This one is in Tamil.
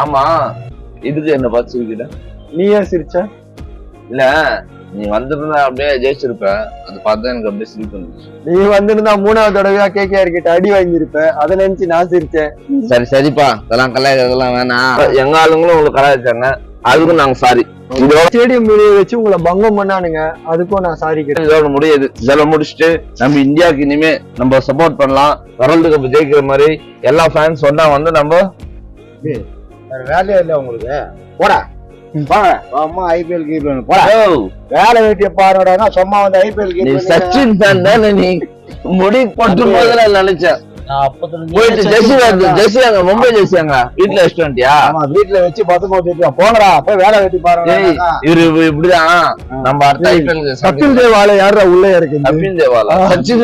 ஆமா, இதுக்கு என்ன பார்த்து சிரிக்கிற? நீ ஏன் சிரிச்ச? இல்ல, நீ வந்திருந்தா அப்படியே ஜெயிச்சிருப்ப. அது பார்த்தா எனக்கு அப்படியே சிரிப்பு வந்துச்சு. நீ வந்திருந்தா 3வது தடவையா கேகேஆர் கிட்ட அடி வாங்கியிருப்ப. அதை நினைச்சு நான் சிரிச்சேன். சரிப்பா, இதெல்லாம் கலாய்க்கிறதெல்லாம் வேணாம். எங்க ஆளுங்களும் உங்களுக்கு கலாய்ச்சாங்க, அதுக்கும் நாங்க சாரி. ஸ்டேடியம் வெளியே வச்சு உங்களை பங்கம் பண்ணானுங்க, அதுக்கும் நான் சாரி கேட்டேன். இதோட முடியுது. இதெல்லாம் முடிச்சுட்டு நம்ம இந்தியாவுக்கு இனிமே நம்ம சப்போர்ட் பண்ணலாம். வேர்ல்டு கப் ஜெயிக்கிற மாதிரி எல்லா ஃபேன்ஸ் சொன்னா வந்து நம்ம வேலையே இல்ல உங்களுக்கு. போடா அம்மா ஐபிஎல் கீப்பர் போடா, வேலை வெட்டிய பாருடா. சும்மா வந்து ஐபிஎல் கீப்பர் சச்சின் ஃபேன் தானே நீ? முடி போட்டும் போதுல நினைச்சேன். போயிட்டு ஜெர்சி அங்க மும்பை ஜெர்சி அங்க வீட்டுல வச்சுட்டு வந்துட்டியா? வீட்டுல வச்சு 19 போங்கடா, போய் வேலை வெட்டி பாருங்க. இவரு இப்படிதான் நம்ம அடுத்த ஐபிஎல் கபில் தேவால யாரா உள்ளே இருக்கு? கபில் தேவாலா, சச்சின்